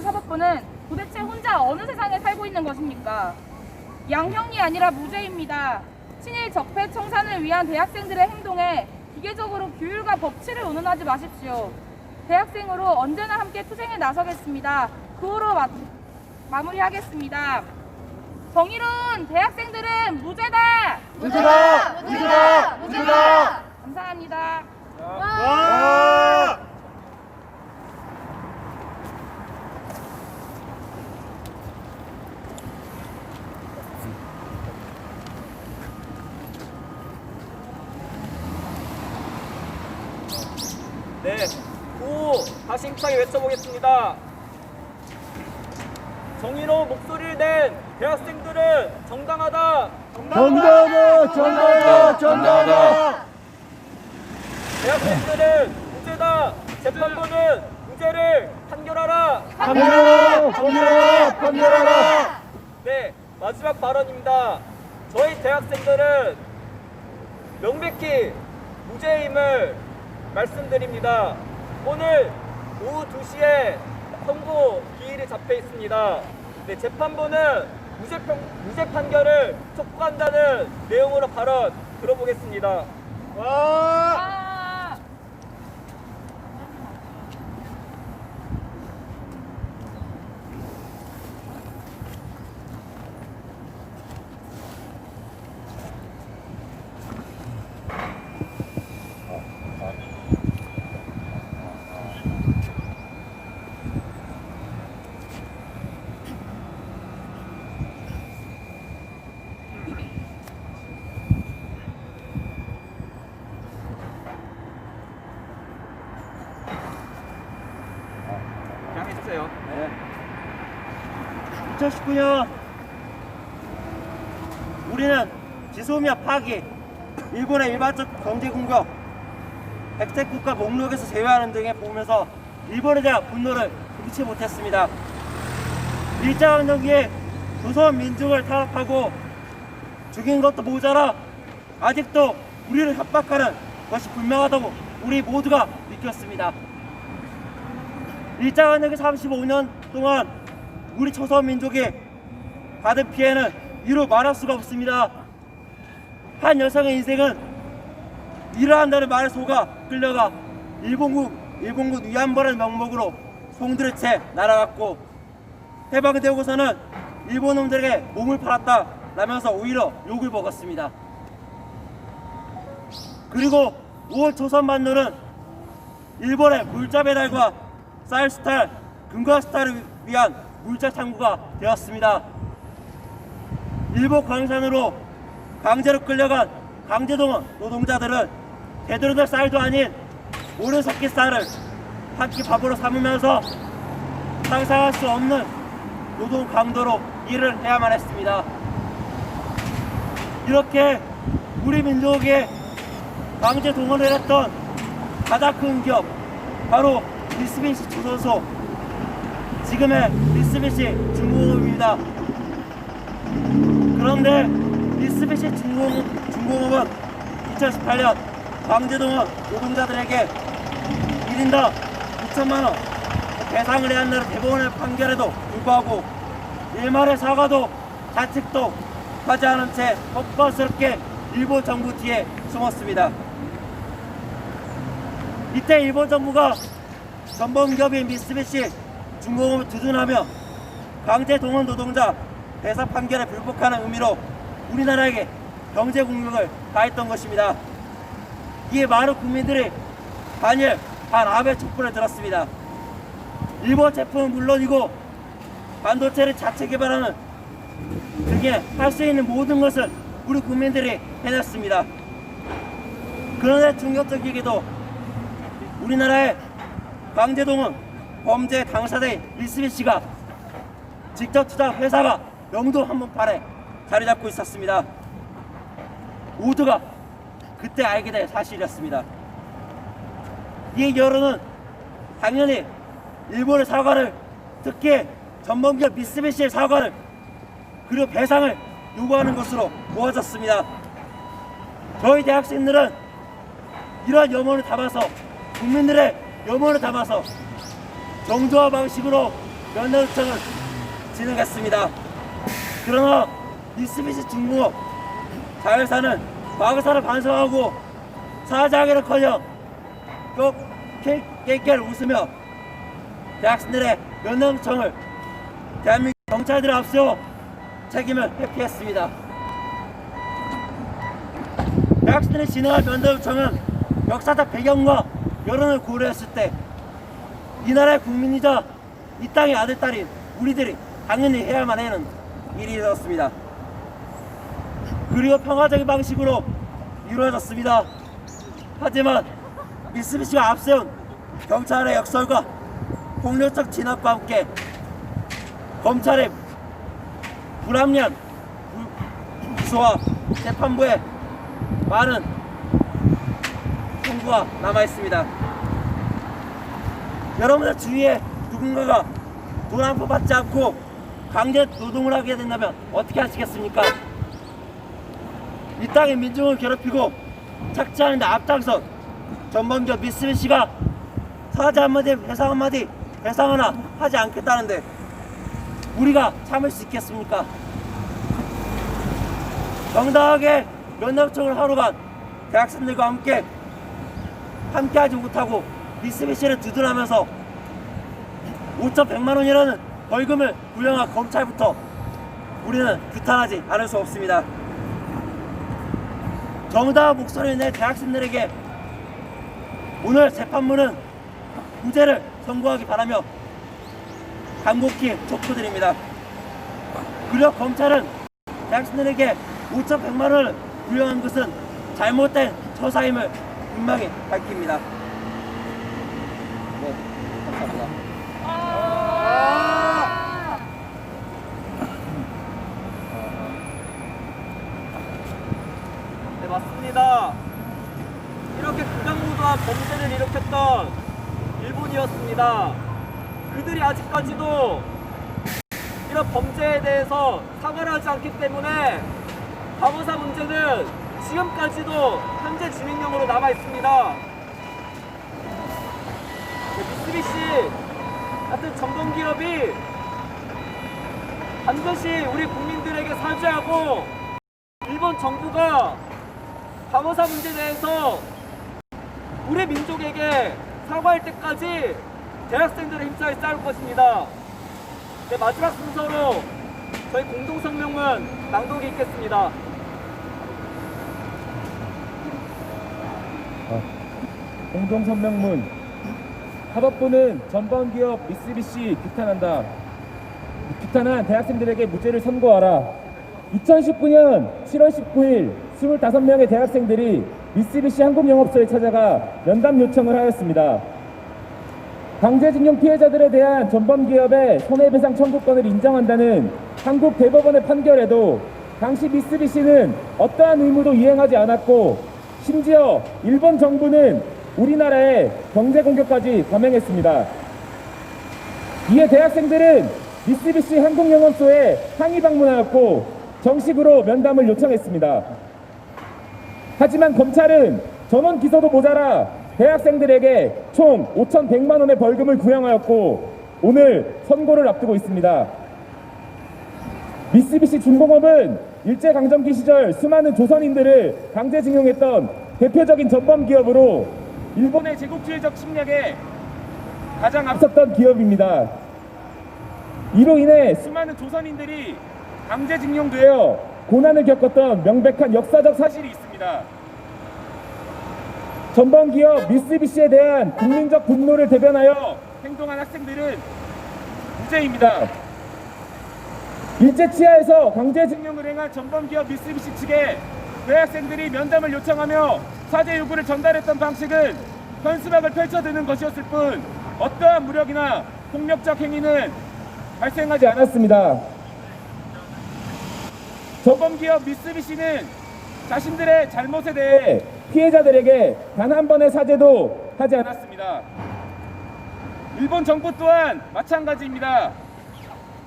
사법부는 도대체 혼자 어느 세상에 살고 있는 것입니까? 양형이 아니라 무죄입니다. 친일 적폐 청산을 위한 대학생들의 행동에 기계적으로 규율과 법치를 운운하지 마십시오. 대학생으로 언제나 함께 투쟁에 나서겠습니다. 구호로 마무리하겠습니다. 정의로운 대학생들은 무죄다! 무죄다! 무죄다! 무죄다! 감사합니다. 와! 네, 구호 다시 힘차게 외쳐보겠습니다. 정의로운 목소리를 낸 대학생들은 정당하다. 정당하다! 정당하다! 정당하다! 대학생들은 무죄다. 재판부는 무죄를 판결하라. 판결하라! 판결하라! 판결하라! 네, 마지막 발언입니다. 저희 대학생들은 명백히 무죄임을 말씀드립니다. 오늘 오후 2시에 선고 기일이 잡혀 있습니다. 네, 재판부는 무죄 판결을 촉구한다는 내용으로 발언 들어보겠습니다. 와! 그냥 해주세요. 2019년 우리는 지소미아 파기, 일본의 일반적 경제 공격, 백색 국가 목록에서 제외하는 등을 보면서 일본에 대한 분노를 금치 못했습니다. 일제강점기에 조선 민족을 탄압하고 죽인 것도 모자라 아직도 우리를 협박하는 것이 분명하다고 우리 모두가 느꼈습니다. 일제강점기 35년 동안 우리 조선 민족이 받은 피해는 이루 말할 수가 없습니다. 한 여성의 인생은 일어난다는 말에 속아 끌려가 일본군 위안부라는 명목으로 송두리 채 날아갔고, 해방되고서는 일본 놈들에게 몸을 팔았다라면서 오히려 욕을 먹었습니다. 그리고 5월 조선반도는 일본의 물자 배달과 쌀 스탈, 금과 스탈을 위한 물자 창구가 되었습니다. 일본 광산으로 강제로 끌려간 강제동원 노동자들은 되도록이면 쌀도 아닌 오래 섞인 쌀을 한 끼 밥으로 삼으면서 상상할 수 없는 노동 강도로 일을 해야만 했습니다. 이렇게 우리 민족에 강제 동원을 했던 가장 큰 기업, 바로 미쓰비시 조선소, 지금의 미쓰비시 중공업입니다. 그런데 미쓰비시 중공업은 2018년 강제동원 노동자들에게 1인당 2천만원 배상을 해야 한다는 대법원의 판결에도 불구하고 일말의 사과도 자책도 하지 않은 채 헛것스럽게 일본 정부 뒤에 숨었습니다. 이때 일본 정부가 전범기업인 미쓰비시 중공업을 두둔하며 강제 동원 노동자 배상 판결에 불복하는 의미로 우리나라에게 경제 공격을 가했던 것입니다. 이에 많은 국민들이 반일, 반아베 촛불을 들었습니다. 일본 제품은 물론이고 반도체를 자체 개발하는 등에 할 수 있는 모든 것을 우리 국민들이 해냈습니다. 그런데 충격적이게도 우리나라의 강제동원 범죄 당사자인 미쓰비시가 직접 투자 회사가 영도 한복판에 자리 잡고 있었습니다. 모두가 그때 알게 될 사실이었습니다. 이 여론은 당연히 일본의 사과를, 특히 전범기업 미쓰비시의 사과를 그리고 배상을 요구하는 것으로 모아졌습니다. 저희 대학생들은 이러한 염원을 담아서, 국민들의 염원을 담아서 정조화 방식으로 면담 요청을 진행했습니다. 그러나 미쓰비시 중공업 자회사는 과거사를 반성하고 사죄하기는커녕 꼭 깨깨를 웃으며 대학생들의 면담 요청을 대한민국 경찰들을 앞세워 책임을 회피했습니다. 대학생들이 진행할 면담 요청은 역사적 배경과 여론을 고려했을 때 이 나라의 국민이자 이 땅의 아들, 딸인 우리들이 당연히 해야만 하는 일이 되었습니다. 그리고 평화적인 방식으로 이루어졌습니다. 하지만 미쓰비시가 앞세운 경찰의 역설과 폭력적 진압과 함께 검찰의 불합리한 기소와 재판부에 많은 청구가 남아있습니다. 여러분들 주위에 누군가가 돈 한 푼 받지 않고 강제 노동을 하게 된다면 어떻게 하시겠습니까? 이 땅의 민중을 괴롭히고 착취하는 데 앞장선 전범기업 미쓰비시가 사죄 한마디, 해상 한마디, 해상 하나 하지 않겠다는데 우리가 참을 수 있겠습니까? 정당하게 면담 요청을 하러 간 대학생들과 함께 하지 못하고 미쓰비시를 두둔하면서 5,100만 원이라는 벌금을 부여한 검찰부터 우리는 규탄하지 않을 수 없습니다. 정당한 목소리를 낸 대학생들에게 오늘 재판부는 무죄를 선고하기 바라며 간곡히 촉구드립니다. 그리고 검찰은 대학생들에게 5,100만 원을 부여한 것은 잘못된 처사임을 분명히 밝힙니다. 네, 감사합니다. 네, 맞습니다. 이렇게 극악무도한 범죄를 일으켰던 일본이었습니다. 그들이 아직까지도 이런 범죄에 대해서 사과를 하지 않기 때문에 과거사 문제는 지금까지도 현재 진행형으로 남아 있습니다. 미쓰비시 같은 전범기업이 반드시 우리 국민들에게 사죄하고 일본 정부가 과거사 문제에 대해서 우리 민족에게 사과할 때까지 대학생들의 힘차게 싸울 것입니다. 네, 마지막 순서로 저희 공동성명문 낭독이 있겠습니다. 공동성명문. 사법부는 전범기업 미쓰비시 규탄한 대학생들에게 무죄를 선고하라. 2019년 7월 19일 25명의 대학생들이 미쓰비시 한국영업소에 찾아가 면담 요청을 하였습니다. 강제징용 피해자들에 대한 전범기업의 손해배상 청구권을 인정한다는 한국 대법원의 판결에도 당시 미쓰비시는 어떠한 의무도 이행하지 않았고 심지어 일본 정부는 우리나라에 경제공격까지 감행했습니다. 이에 대학생들은 미쓰비시 한국영업소에 항의 방문하였고 정식으로 면담을 요청했습니다. 하지만 검찰은 전원 기소도 모자라 대학생들에게 총 5,100만 원의 벌금을 구형하였고 오늘 선고를 앞두고 있습니다. 미쓰비시 중공업은 일제강점기 시절 수많은 조선인들을 강제징용했던 대표적인 전범기업으로 일본의 제국주의적 침략에 가장 앞섰던 기업입니다. 이로 인해 수많은 조선인들이 강제징용되어 고난을 겪었던 명백한 역사적 사실이 있습니다. 전범기업 미쓰비시에 대한 국민적 분노를 대변하여 행동한 학생들은 무죄입니다. 일제치하에서 강제징용을 행한 전범기업 미쓰비시 측에 대학생들이 면담을 요청하며 사죄 요구를 전달했던 방식은 현수막을 펼쳐드는 것이었을 뿐 어떠한 무력이나 폭력적 행위는 발생하지 않았습니다. 전범기업 미쓰비시는 자신들의 잘못에 대해 피해자들에게 단 한 번의 사죄도 하지 않았습니다. 일본 정부 또한 마찬가지입니다.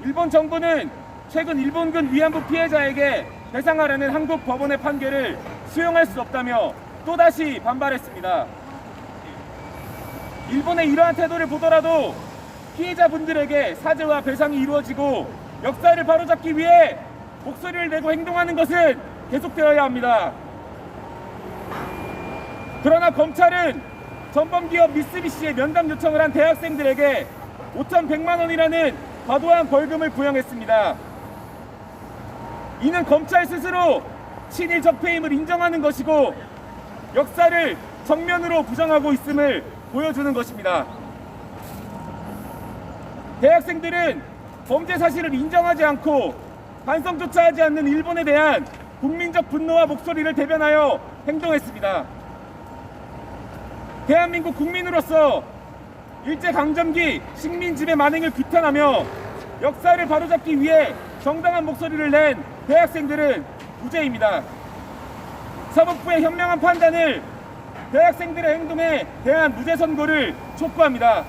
일본 정부는 최근 일본군 위안부 피해자에게 배상하라는 한국 법원의 판결을 수용할 수 없다며 또다시 반발했습니다. 일본의 이러한 태도를 보더라도 피해자분들에게 사죄와 배상이 이루어지고 역사를 바로잡기 위해 목소리를 내고 행동하는 것은 계속되어야 합니다. 그러나 검찰은 전범기업 미쓰비시에 면담 요청을 한 대학생들에게 5,100만 원이라는 과도한 벌금을 부여했습니다. 이는 검찰 스스로 친일 적폐임을 인정하는 것이고 역사를 정면으로 부정하고 있음을 보여주는 것입니다. 대학생들은 범죄 사실을 인정하지 않고 반성조차 하지 않는 일본에 대한 국민적 분노와 목소리를 대변하여 행동했습니다. 대한민국 국민으로서 일제강점기 식민지배 만행을 규탄하며 역사를 바로잡기 위해 정당한 목소리를 낸 대학생들은 무죄입니다. 사법부의 현명한 판단을 대학생들의 행동에 대한 무죄 선고를 촉구합니다.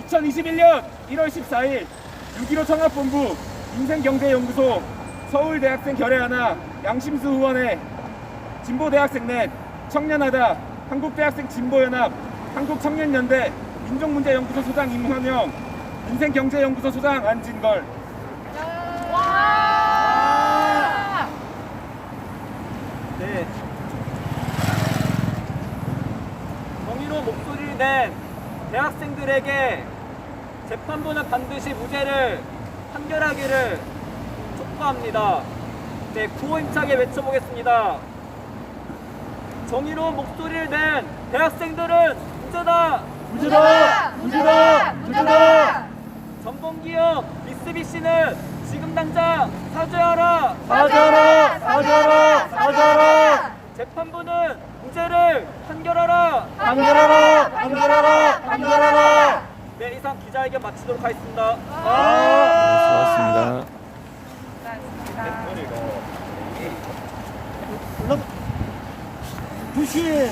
2021년 1월 14일 6.15 청합본부 인생경제연구소 서울대학생 결의하나 양심수 의원의 진보대학생 넷 청년하다 한국대학생 진보연합 한국청년연대 민족문제연구소 소장 임현영 인생경제연구소 소장 안진걸. 네. 정의로 목소리를 낸 대학생들에게 재판부는 반드시 무죄를 판결하기를 촉구합니다. 네, 구호 힘차게 외쳐보겠습니다. 정의로운 목소리를 낸 대학생들은 무죄다! 무죄다! 무죄다! 무죄다! 전범기업 미쓰비시는 지금 당장 사죄하라! 사죄하라! 사죄하라! 사죄하라! 재판부는 무죄를 판결하라! 판결하라! 판결하라! 판결하라! 네, 이상 기자회견 마치도록 하겠습니다. 수고하셨습니다. 수고하셨습니다. 부시